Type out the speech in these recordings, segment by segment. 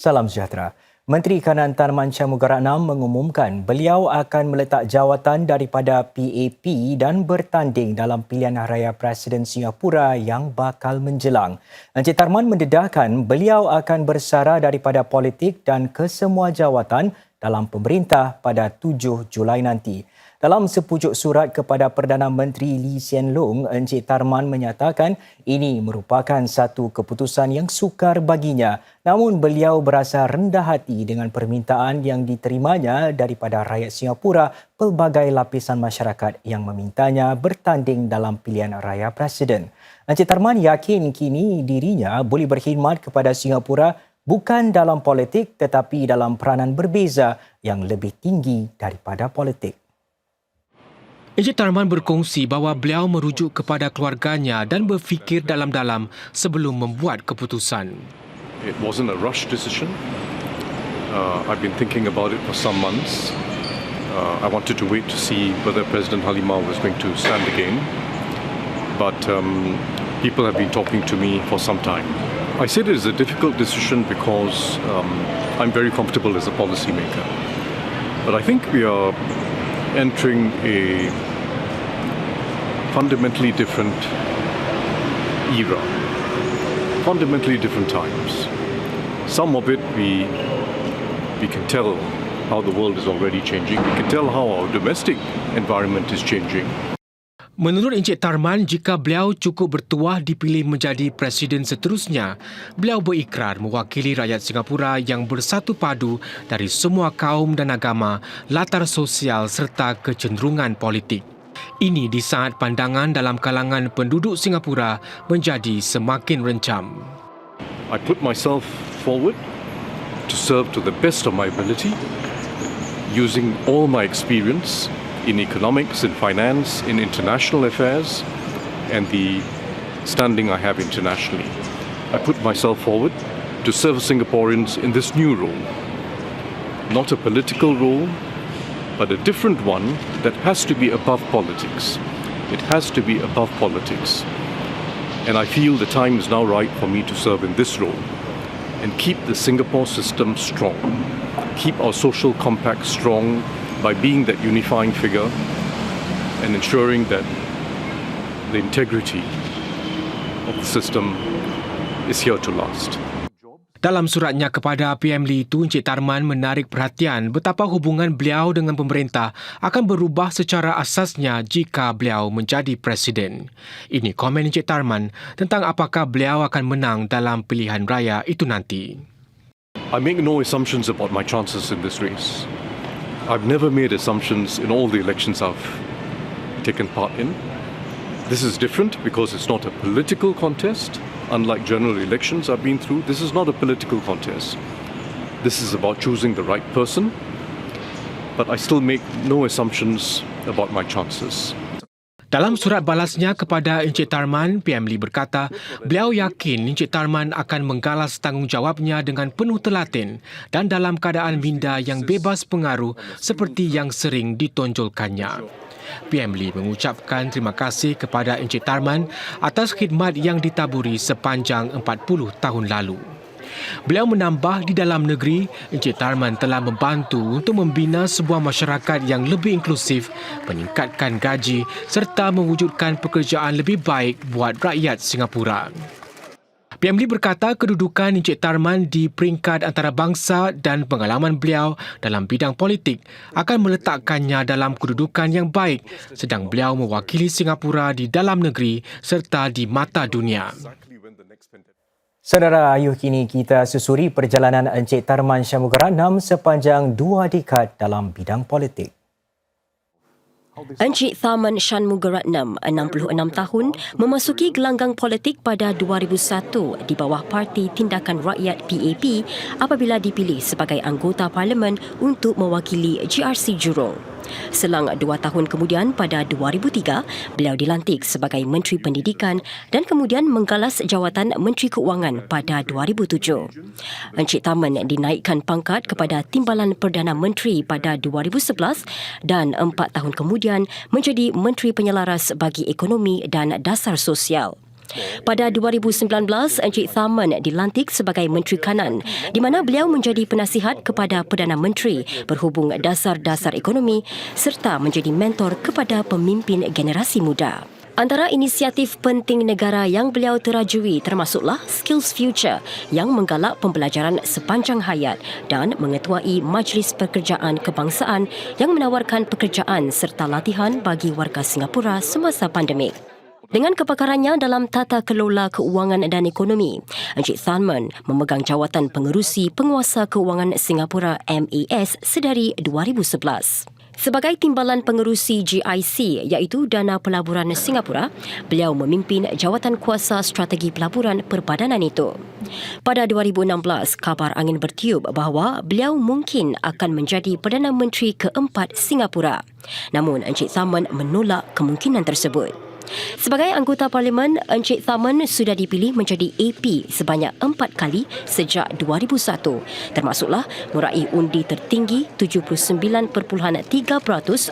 Salam sejahtera. Menteri Kanan Tan Mansyah-Mugaratnam mengumumkan beliau akan meletak jawatan daripada PAP dan bertanding dalam pilihan raya Presiden Singapura yang bakal menjelang. Encik Tarman mendedahkan beliau akan bersara daripada politik dan kesemua jawatan dalam pemerintah pada 7 Julai nanti. Dalam sepucuk surat kepada Perdana Menteri Lee Hsien Loong, Encik Tarman menyatakan ini merupakan satu keputusan yang sukar baginya. Namun beliau berasa rendah hati dengan permintaan yang diterimanya daripada rakyat Singapura pelbagai lapisan masyarakat yang memintanya bertanding dalam pilihan raya Presiden. Encik Tarman yakin kini dirinya boleh berkhidmat kepada Singapura bukan dalam politik tetapi dalam peranan berbeza yang lebih tinggi daripada politik. Encik Tarman berkongsi bahawa beliau merujuk kepada keluarganya dan berfikir dalam-dalam sebelum membuat keputusan. It wasn't a rush decision. I've been thinking about it for some months. I wanted to wait to see whether President Halimah was going to stand again. But people have been talking to me for some time. I said it is a difficult decision because I'm very comfortable as a policymaker. But I think we are entering a fundamentally different era, fundamentally different times. Some of it we can tell how the world is already changing. We can tell how our domestic environment is changing. Menurut Encik Tarman, jika beliau cukup bertuah dipilih menjadi presiden seterusnya, beliau berikrar mewakili rakyat Singapura yang bersatu padu dari semua kaum dan agama, latar sosial serta kecenderungan politik. Ini di saat pandangan dalam kalangan penduduk Singapura menjadi semakin rencam. I put myself forward to serve to the best of my ability, using all my experience in economics, in finance, in international affairs, and the standing I have internationally. I put myself forward to serve Singaporeans in this new role. Not a political role, but a different one that has to be above politics. It has to be above politics. And I feel the time is now right for me to serve in this role and keep the Singapore system strong, keep our social compact strong, by being that unifying figure and ensuring that the integrity of the system is here to last. Dalam suratnya kepada PM Lee itu, Encik Tarman menarik perhatian betapa hubungan beliau dengan pemerintah akan berubah secara asasnya jika beliau menjadi presiden. Ini komen Encik Tarman tentang apakah beliau akan menang dalam pilihan raya itu nanti. I make no assumptions about my chances in this race. I've never made assumptions in all the elections I've taken part in. This is different because it's not a political contest. Unlike general elections I've been through, this is not a political contest. This is about choosing the right person, but I still make no assumptions about my chances. Dalam surat balasnya kepada Encik Tarman, PM Lee berkata, beliau yakin Encik Tarman akan menggalas tanggungjawabnya dengan penuh telaten dan dalam keadaan minda yang bebas pengaruh seperti yang sering ditonjolkannya. PM Lee mengucapkan terima kasih kepada Encik Tarman atas khidmat yang ditaburi sepanjang 40 tahun lalu. Beliau menambah di dalam negeri, Encik Tarman telah membantu untuk membina sebuah masyarakat yang lebih inklusif, meningkatkan gaji serta mewujudkan pekerjaan lebih baik buat rakyat Singapura. PM Lee berkata kedudukan Encik Tarman di peringkat antarabangsa dan pengalaman beliau dalam bidang politik akan meletakkannya dalam kedudukan yang baik sedang beliau mewakili Singapura di dalam negeri serta di mata dunia. Saudara, ayuh kini kita susuri perjalanan Encik Tarman Mansyah-Mugaratnam sepanjang 2 dekad dalam bidang politik. Encik Tarman Mansyah-Mugaratnam, 66 tahun, memasuki gelanggang politik pada 2001 di bawah Parti Tindakan Rakyat PAP apabila dipilih sebagai anggota parlimen untuk mewakili GRC Jurong. Selang 2 tahun kemudian pada 2003, beliau dilantik sebagai Menteri Pendidikan dan kemudian menggalas jawatan Menteri Keuangan pada 2007. Encik Tarman dinaikkan pangkat kepada Timbalan Perdana Menteri pada 2011 dan 4 tahun kemudian menjadi Menteri Penyelaras bagi Ekonomi dan Dasar Sosial. Pada 2019, Encik Tharman dilantik sebagai Menteri Kanan di mana beliau menjadi penasihat kepada Perdana Menteri berhubung dasar-dasar ekonomi serta menjadi mentor kepada pemimpin generasi muda. Antara inisiatif penting negara yang beliau terajui termasuklah Skills Future yang menggalak pembelajaran sepanjang hayat dan mengetuai Majlis Pekerjaan Kebangsaan yang menawarkan pekerjaan serta latihan bagi warga Singapura semasa pandemik. Dengan kepakarannya dalam tata kelola keuangan dan ekonomi, Encik Tharman memegang jawatan pengerusi Penguasa Keuangan Singapura MAS sedari 2011. Sebagai timbalan pengerusi GIC iaitu Dana Pelaburan Singapura, beliau memimpin jawatan kuasa strategi pelaburan perbadanan itu. Pada 2016, kabar angin bertiup bahawa beliau mungkin akan menjadi Perdana Menteri keempat Singapura. Namun Encik Tharman menolak kemungkinan tersebut. Sebagai anggota Parlimen, Encik Tharman sudah dipilih menjadi AP sebanyak 4 kali sejak 2001, termasuklah meraih undi tertinggi 79.3%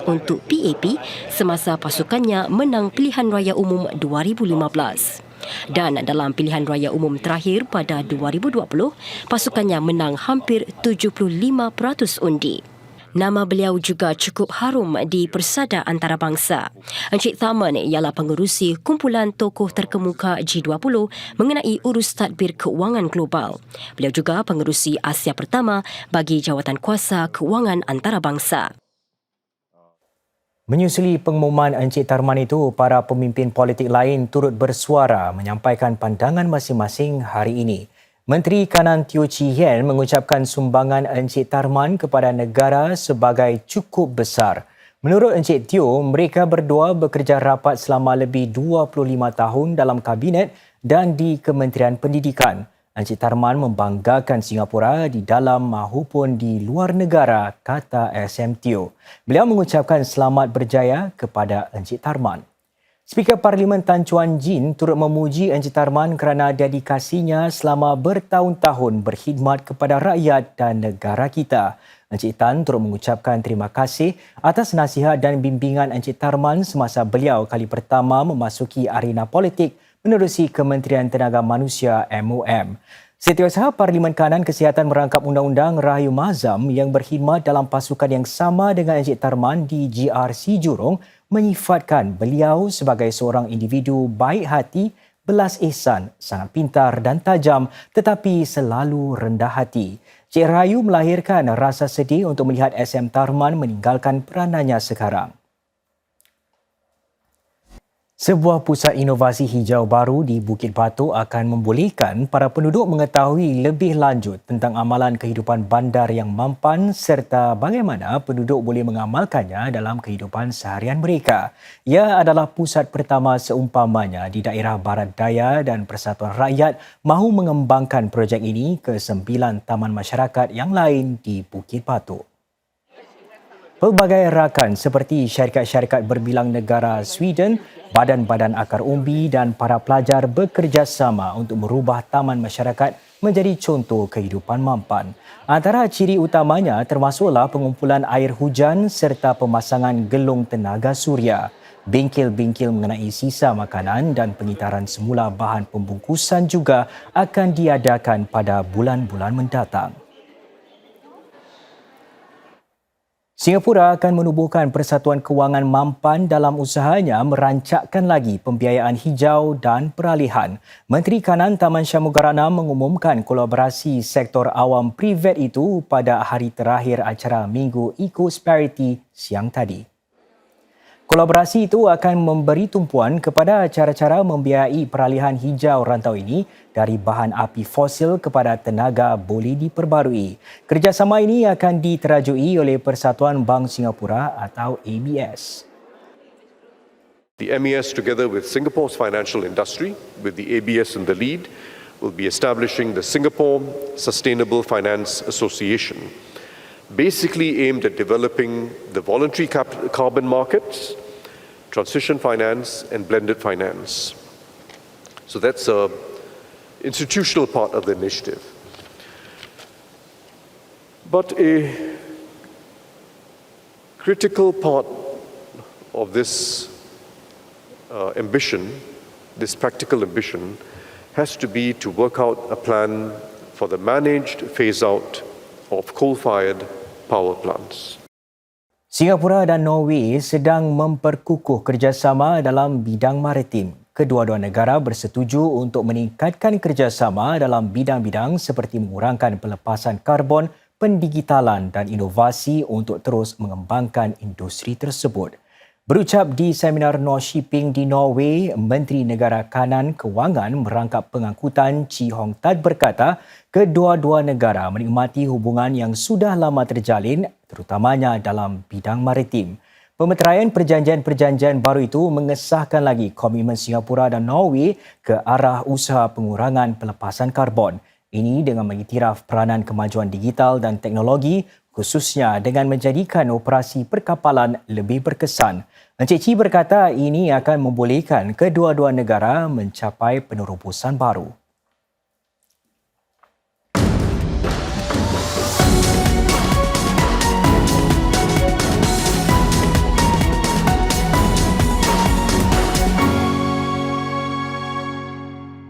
untuk PAP semasa pasukannya menang pilihan raya umum 2015. Dan dalam pilihan raya umum terakhir pada 2020, pasukannya menang hampir 75% undi. Nama beliau juga cukup harum di persada antarabangsa. Encik Tharman ialah pengerusi kumpulan tokoh terkemuka G20 mengenai urus tadbir keuangan global. Beliau juga pengerusi Asia pertama bagi jawatan kuasa keuangan antarabangsa. Menyusuli pengumuman Encik Tharman itu, para pemimpin politik lain turut bersuara menyampaikan pandangan masing-masing hari ini. Menteri Kanan Teo Chee Hean mengucapkan sumbangan Encik Tharman kepada negara sebagai cukup besar. Menurut Encik Teo, mereka berdua bekerja rapat selama lebih 25 tahun dalam kabinet dan di Kementerian Pendidikan. Encik Tharman membanggakan Singapura di dalam mahupun di luar negara, kata SM Teo. Beliau mengucapkan selamat berjaya kepada Encik Tharman. Speaker Parlimen Tan Chuan Jin turut memuji Encik Tharman kerana dedikasinya selama bertahun-tahun berkhidmat kepada rakyat dan negara kita. Encik Tan turut mengucapkan terima kasih atas nasihat dan bimbingan Encik Tharman semasa beliau kali pertama memasuki arena politik menerusi Kementerian Tenaga Manusia MOM. Setiausaha Parlimen Kanan Kesihatan merangkap Undang-Undang Rahayu Mazam yang berkhidmat dalam pasukan yang sama dengan Encik Tharman di GRC Jurong menyifatkan beliau sebagai seorang individu baik hati, belas ihsan, sangat pintar dan tajam tetapi selalu rendah hati. Cik Rahayu melahirkan rasa sedih untuk melihat SM Tharman meninggalkan peranannya sekarang. Sebuah pusat inovasi hijau baru di Bukit Batok akan membolehkan para penduduk mengetahui lebih lanjut tentang amalan kehidupan bandar yang mampan serta bagaimana penduduk boleh mengamalkannya dalam kehidupan seharian mereka. Ia adalah pusat pertama seumpamanya di daerah Barat Daya dan Persatuan Rakyat mahu mengembangkan projek ini ke 9 taman masyarakat yang lain di Bukit Batok. Pelbagai rakan seperti syarikat-syarikat berbilang negara Sweden, badan-badan akar umbi dan para pelajar bekerjasama untuk merubah taman masyarakat menjadi contoh kehidupan mampan. Antara ciri utamanya termasuklah pengumpulan air hujan serta pemasangan gelung tenaga suria. Bingkil-bingkil mengenai sisa makanan dan pengitaran semula bahan pembungkusan juga akan diadakan pada bulan-bulan mendatang. Singapura akan menubuhkan Persatuan Kewangan Mampan dalam usahanya merancakkan lagi pembiayaan hijau dan peralihan. Menteri Kanan Taman Syamugaranam mengumumkan kolaborasi sektor awam privat itu pada hari terakhir acara Minggu Eco-Prosperity siang tadi. Kolaborasi itu akan memberi tumpuan kepada cara-cara membiayai peralihan hijau rantau ini dari bahan api fosil kepada tenaga boleh diperbarui. Kerjasama ini akan diterajui oleh Persatuan Bank Singapura atau ABS. The MES, together with Singapore's financial industry, with the ABS in the lead, will be establishing the Singapore Sustainable Finance Association, basically aimed at developing the voluntary carbon markets, transition finance and blended finance. So that's an institutional part of the initiative. But a critical part of this ambition this practical ambition has to be to work out a plan for the managed phase-out of coal-fired power plants. Singapura dan Norway sedang memperkukuh kerjasama dalam bidang maritim. Kedua-dua negara bersetuju untuk meningkatkan kerjasama dalam bidang-bidang seperti mengurangkan pelepasan karbon, pendigitalan dan inovasi untuk terus mengembangkan industri tersebut. Berucap di seminar North Shipping di Norway, Menteri Negara Kanan Kewangan Merangkap Pengangkutan Chee Hong Tat berkata, kedua-dua negara menikmati hubungan yang sudah lama terjalin, terutamanya dalam bidang maritim. Pemeteraian perjanjian-perjanjian baru itu mengesahkan lagi komitmen Singapura dan Norway ke arah usaha pengurangan pelepasan karbon. Ini dengan mengiktiraf peranan kemajuan digital dan teknologi, khususnya dengan menjadikan operasi perkapalan lebih berkesan. Encik Chee berkata ini akan membolehkan kedua-dua negara mencapai penerobosan baru.